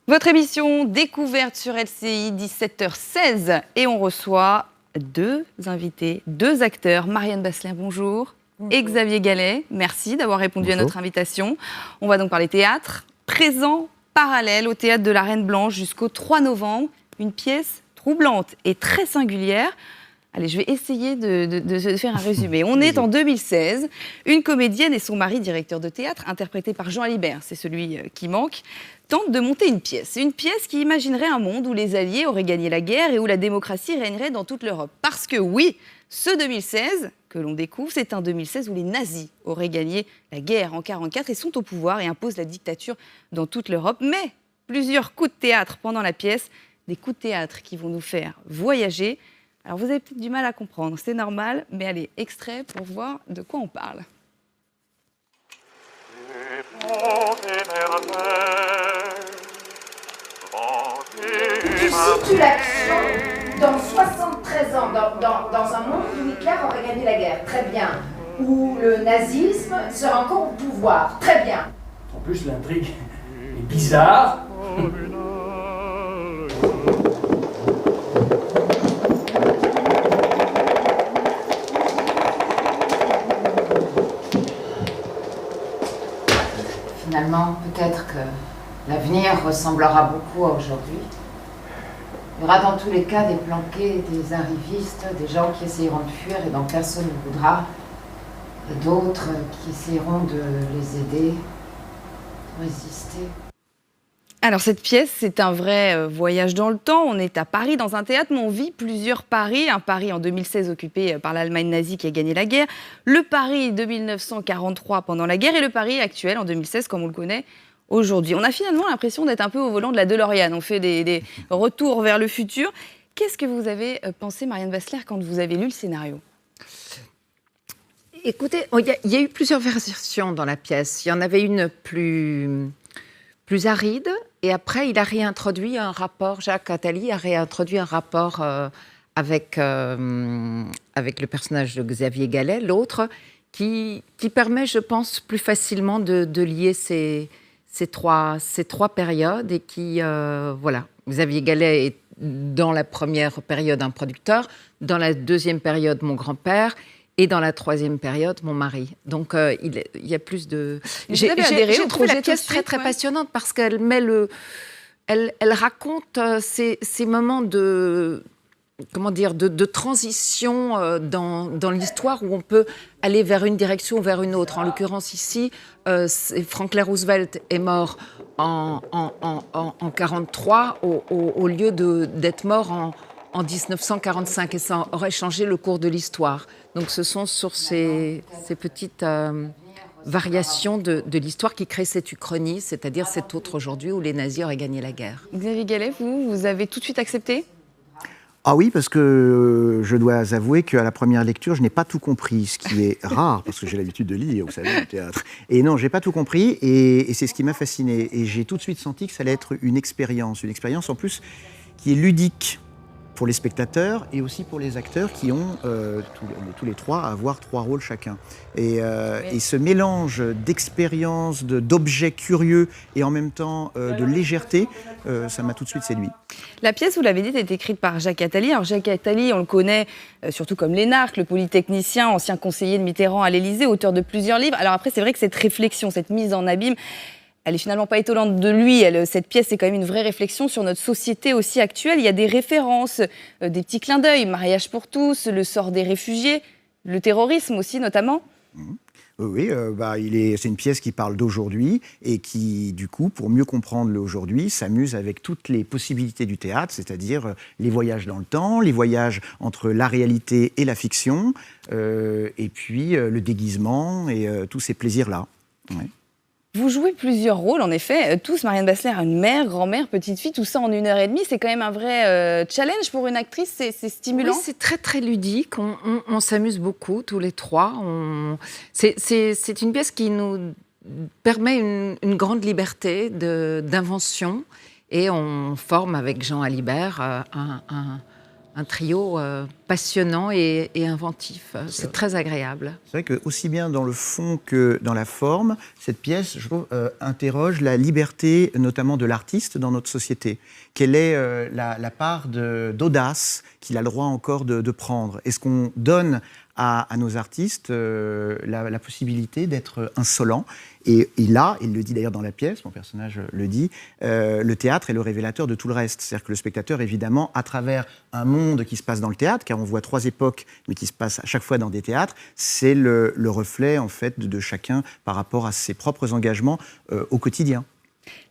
Votre émission Découverte sur LCI, 17h16. Et on reçoit deux invités, deux acteurs. Marianne Bassler, bonjour. Et Xavier Gallet, merci d'avoir répondu à notre invitation. On va donc parler théâtre, présent parallèle au Théâtre de la Reine Blanche jusqu'au 3 novembre. Une pièce troublante et très singulière. Allez, je vais essayer de faire un résumé. On est en 2016. Une comédienne et son mari, directeur de théâtre, interprété par Jean Alibert, c'est celui qui manque, tentent de monter une pièce. Une pièce qui imaginerait un monde où les Alliés auraient gagné la guerre et où la démocratie régnerait dans toute l'Europe. Parce que oui, ce 2016 que l'on découvre, c'est un 2016 où les nazis auraient gagné la guerre en 1944 et sont au pouvoir et imposent la dictature dans toute l'Europe. Mais plusieurs coups de théâtre pendant la pièce, des coups de théâtre qui vont nous faire voyager. Alors vous avez peut-être du mal à comprendre, c'est normal, mais allez, extrait pour voir de quoi on parle. Tu situes l'action dans 73 ans, dans un monde où Hitler aurait gagné la guerre, très bien. Où le nazisme serait encore au pouvoir, très bien. En plus, l'intrigue est bizarre. Finalement, peut-être que l'avenir ressemblera beaucoup à aujourd'hui. Il y aura dans tous les cas des planqués, des arrivistes, des gens qui essayeront de fuir et dont personne ne voudra, et d'autres qui essayeront de les aider, de résister. Alors cette pièce, c'est un vrai voyage dans le temps. On est à Paris dans un théâtre, mais on vit plusieurs Paris. Un Paris en 2016 occupé par l'Allemagne nazie qui a gagné la guerre. Le Paris de 1943 pendant la guerre et le Paris actuel en 2016 comme on le connaît aujourd'hui. On a finalement l'impression d'être un peu au volant de la DeLorean. On fait des retours vers le futur. Qu'est-ce que vous avez pensé, Marianne Bassler, quand vous avez lu le scénario ? Écoutez, il y a eu plusieurs versions dans la pièce. Il y en avait une plus aride, et après, il a réintroduit un rapport, Jacques Attali a réintroduit un rapport avec le personnage de Xavier Gallet, l'autre, qui permet, je pense, plus facilement de lier ces trois périodes, et qui, voilà, Xavier Gallet est dans la première période un producteur, dans la deuxième période mon grand-père, et dans la troisième période, mon mari. Donc, il y a plus de... J'ai trouvé la pièce très passionnante parce qu'elle met elle raconte ces moments de transition dans l'histoire où on peut aller vers une direction ou vers une autre. En l'occurrence, ici, Franklin Roosevelt est mort en 1943 au lieu d'être mort en 1945, et ça aurait changé le cours de l'histoire. Donc ce sont sur ces petites variations de l'histoire qui créent cette uchronie, c'est-à-dire cet autre aujourd'hui où les nazis auraient gagné la guerre. Xavier Gallet, vous avez tout de suite accepté ? Ah oui, parce que je dois avouer qu'à la première lecture, je n'ai pas tout compris, ce qui est rare, parce que j'ai l'habitude de lire, vous savez, au théâtre. Et non, je n'ai pas tout compris, et c'est ce qui m'a fasciné. Et j'ai tout de suite senti que ça allait être une expérience en plus qui est ludique pour les spectateurs et aussi pour les acteurs qui ont tous les trois à avoir 3 rôles chacun. Et ce mélange d'expérience, d'objets curieux et en même temps de légèreté, ça m'a tout de suite séduit. La pièce, vous l'avez dit, est écrite par Jacques Attali. Alors Jacques Attali, on le connaît surtout comme l'énarque, le polytechnicien, ancien conseiller de Mitterrand à l'Élysée, auteur de plusieurs livres. Alors après, c'est vrai que cette réflexion, cette mise en abîme, elle est finalement pas étonnante de lui. Cette pièce, c'est quand même une vraie réflexion sur notre société aussi actuelle. Il y a des références, des petits clins d'œil, mariage pour tous, le sort des réfugiés, le terrorisme aussi notamment. Oui, c'est une pièce qui parle d'aujourd'hui et qui, du coup, pour mieux comprendre l'aujourd'hui, s'amuse avec toutes les possibilités du théâtre, c'est-à-dire les voyages dans le temps, les voyages entre la réalité et la fiction, et puis le déguisement et tous ces plaisirs-là. Ouais. Vous jouez plusieurs rôles, en effet, tous. Marianne Bassler, une mère, grand-mère, petite-fille, tout ça en 1h30. C'est quand même un vrai challenge pour une actrice, c'est stimulant. Oui, c'est très, très ludique. On s'amuse beaucoup, tous les trois. C'est une pièce qui nous permet une grande liberté d'invention. Et on forme avec Jean Alibert un trio passionnant et inventif. C'est très agréable. C'est vrai que aussi bien dans le fond que dans la forme, cette pièce, je trouve, interroge la liberté, notamment de l'artiste dans notre société. Quelle est la part d'audace qu'il a le droit encore de prendre? Est-ce qu'on donne à nos artistes la possibilité d'être insolents? Et là, il le dit d'ailleurs dans la pièce, mon personnage le dit, le théâtre est le révélateur de tout le reste. C'est-à-dire que le spectateur, évidemment, à travers un monde qui se passe dans le théâtre, car on voit 3 époques, mais qui se passent à chaque fois dans des théâtres, c'est le reflet, en fait, de chacun par rapport à ses propres engagements au quotidien.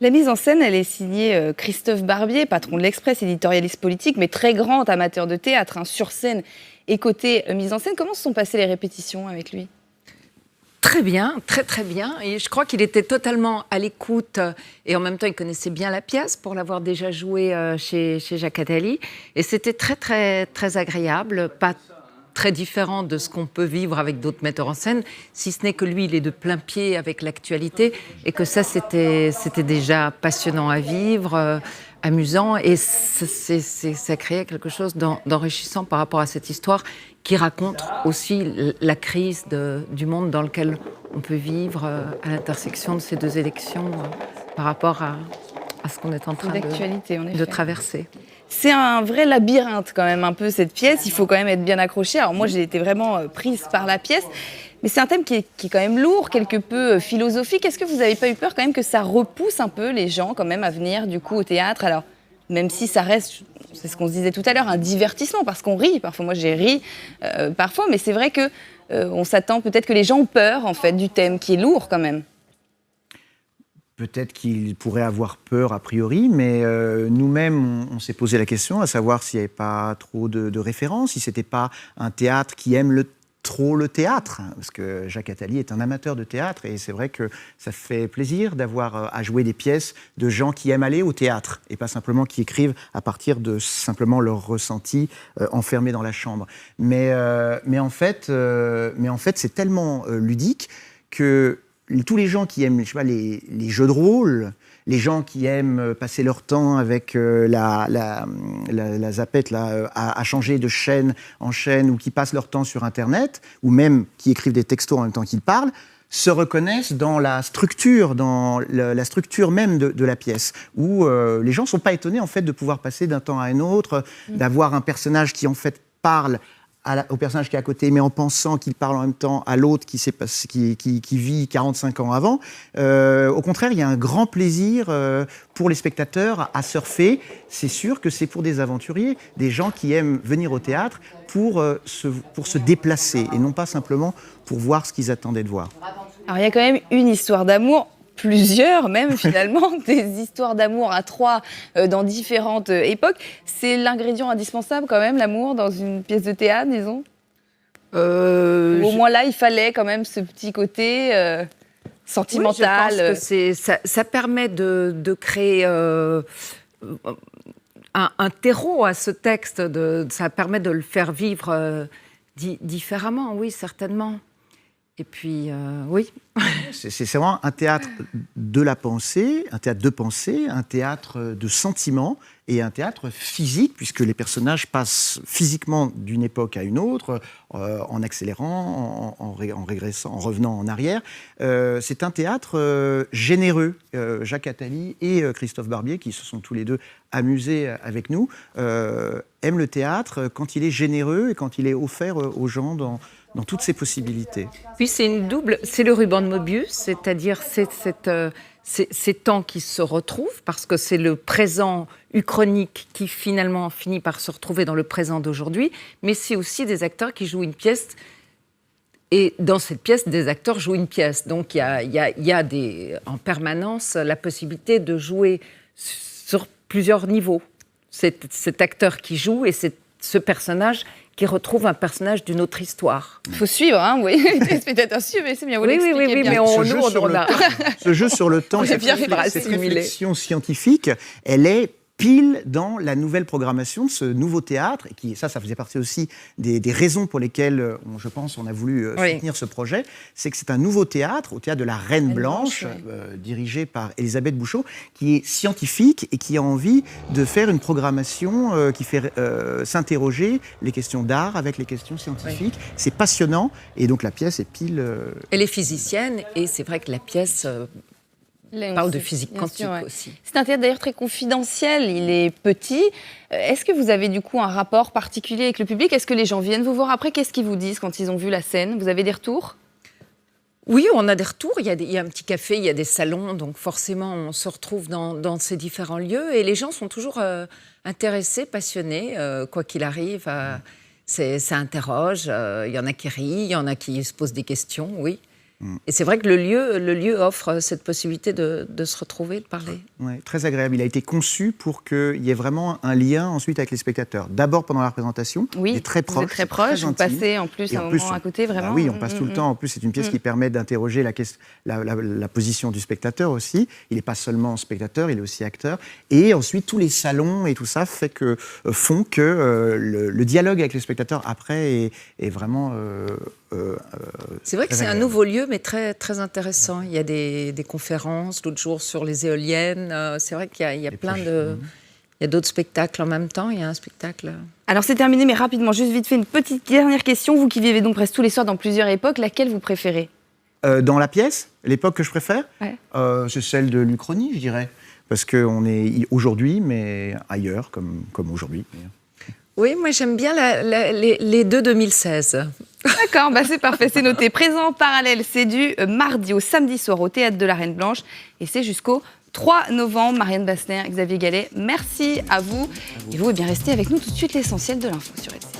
La mise en scène, elle est signée Christophe Barbier, patron de l'Express, éditorialiste politique, mais très grand amateur de théâtre, sur scène et côté mise en scène. Comment se sont passées les répétitions avec lui ? Très bien, très très bien. Et je crois qu'il était totalement à l'écoute et en même temps il connaissait bien la pièce pour l'avoir déjà jouée chez Jacques Attali. Et c'était très très très agréable, pas très différent de ce qu'on peut vivre avec d'autres metteurs en scène, si ce n'est que lui il est de plein pied avec l'actualité et que ça c'était déjà passionnant à vivre. Amusant et ça créait quelque chose d'enrichissant par rapport à cette histoire qui raconte aussi la crise du monde dans lequel on peut vivre à l'intersection de ces 2 élections par rapport à ce qu'on est en train de traverser. C'est un vrai labyrinthe quand même un peu cette pièce, il faut quand même être bien accroché. Alors moi j'ai été vraiment prise par la pièce, mais c'est un thème qui est quand même lourd, quelque peu philosophique. Est-ce que vous n'avez pas eu peur quand même que ça repousse un peu les gens quand même à venir du coup au théâtre? Alors même si ça reste, c'est ce qu'on se disait tout à l'heure, un divertissement, parce qu'on rit, parfois moi j'ai ri parfois, mais c'est vrai que on s'attend peut-être que les gens ont peur en fait du thème qui est lourd quand même. Peut-être qu'il pourrait avoir peur a priori, mais nous-mêmes, on s'est posé la question, à savoir s'il n'y avait pas trop de références, si ce n'était pas un théâtre qui aime trop le théâtre, parce que Jacques Attali est un amateur de théâtre, et c'est vrai que ça fait plaisir d'avoir à jouer des pièces de gens qui aiment aller au théâtre, et pas simplement qui écrivent à partir de simplement leurs ressentis enfermés dans la chambre. Mais en fait, c'est tellement ludique que tous les gens qui aiment, je sais pas, les jeux de rôle, les gens qui aiment passer leur temps avec la zapette là, à changer de chaîne en chaîne, ou qui passent leur temps sur Internet, ou même qui écrivent des textos en même temps qu'ils parlent, se reconnaissent dans la structure, la structure même de la pièce, où les gens ne sont pas étonnés en fait de pouvoir passer d'un temps à un autre, d'avoir un personnage qui en fait parle au personnage qui est à côté, mais en pensant qu'il parle en même temps à l'autre qui vit 45 ans avant. Au contraire, il y a un grand plaisir pour les spectateurs à surfer. C'est sûr que c'est pour des aventuriers, des gens qui aiment venir au théâtre pour se déplacer, et non pas simplement pour voir ce qu'ils attendaient de voir. Alors il y a quand même une histoire d'amour, plusieurs même finalement, des histoires d'amour à 3 dans différentes époques. C'est l'ingrédient indispensable quand même, l'amour, dans une pièce de théâtre, disons. Au moins là, il fallait quand même ce petit côté sentimental. Oui, je pense que ça permet de créer un terreau à ce texte, ça permet de le faire vivre différemment, oui, certainement. Et puis, oui. C'est vraiment un théâtre de la pensée, un théâtre de pensée, un théâtre de sentiments et un théâtre physique, puisque les personnages passent physiquement d'une époque à une autre, en accélérant, en régressant, en revenant en arrière. C'est un théâtre généreux. Jacques Attali et Christophe Barbier, qui se sont tous les deux amusés avec nous, aiment le théâtre quand il est généreux et quand il est offert aux gens dans toutes ses possibilités. Puis c'est le ruban de Mobius, c'est-à-dire ces temps qui se retrouvent, parce que c'est le présent uchronique qui finalement finit par se retrouver dans le présent d'aujourd'hui, mais c'est aussi des acteurs qui jouent une pièce, et dans cette pièce, des acteurs jouent une pièce. Donc il y a en permanence la possibilité de jouer sur plusieurs niveaux. Cet acteur qui joue et ce personnage qui retrouve un personnage d'une autre histoire. Il faut suivre, hein, oui. Les spectateurs suivent, mais c'est bien, vous l'expliquez bien. Mais ce jeu sur le temps, cette réflexion scientifique, elle est pile dans la nouvelle programmation de ce nouveau théâtre, et qui, ça faisait partie aussi des raisons pour lesquelles, je pense, on a voulu soutenir ce projet, c'est que c'est un nouveau théâtre, au théâtre de la Reine Blanche, dirigé par Elisabeth Bouchot, qui est scientifique et qui a envie de faire une programmation qui fait s'interroger les questions d'art avec les questions scientifiques. C'est passionnant, et donc la pièce est pile... Elle est physicienne, et c'est vrai que la pièce... parle de physique quantique aussi. C'est un théâtre d'ailleurs très confidentiel, il est petit. Est-ce que vous avez du coup un rapport particulier avec le public? Est-ce que les gens viennent vous voir après? Qu'est-ce qu'ils vous disent quand ils ont vu la scène? Vous avez des retours? Oui, on a des retours. Il y a un petit café, il y a des salons, donc forcément on se retrouve dans ces différents lieux. Et les gens sont toujours intéressés, passionnés, quoi qu'il arrive. Ça interroge, il y en a qui rient, il y en a qui se posent des questions, oui. Et c'est vrai que le lieu offre cette possibilité de se retrouver, de parler. Ouais, très agréable. Il a été conçu pour qu'il y ait vraiment un lien ensuite avec les spectateurs. D'abord pendant la représentation, oui, il est très proche. Vous êtes très proche, vous passez en plus un moment à côté, vraiment. Bah oui, on passe tout le temps. En plus, c'est une pièce qui permet d'interroger la position du spectateur aussi. Il n'est pas seulement spectateur, il est aussi acteur. Et ensuite, tous les salons et tout ça font que le dialogue avec les spectateurs après est vraiment... c'est vrai que c'est un nouveau lieu, mais très, très intéressant. Il y a des conférences, l'autre jour sur les éoliennes. C'est vrai qu'il y a plein de... Il y a d'autres spectacles en même temps. Il y a un spectacle... Alors c'est terminé, mais rapidement, juste vite fait, une petite dernière question. Vous qui vivez donc presque tous les soirs dans plusieurs époques, laquelle vous préférez? Dans la pièce, l'époque que je préfère, ouais. C'est celle de l'Uchronie, je dirais. Parce qu'on est aujourd'hui, mais ailleurs, comme aujourd'hui. Oui, moi j'aime bien les deux 2016. D'accord, bah c'est parfait, c'est noté. Présent parallèle, c'est du mardi au samedi soir au Théâtre de la Reine Blanche et c'est jusqu'au 3 novembre. Marianne Bassler, Xavier Gallet, merci à vous. Et vous, eh bien, restez avec nous tout de suite, l'essentiel de l'info sur LCI.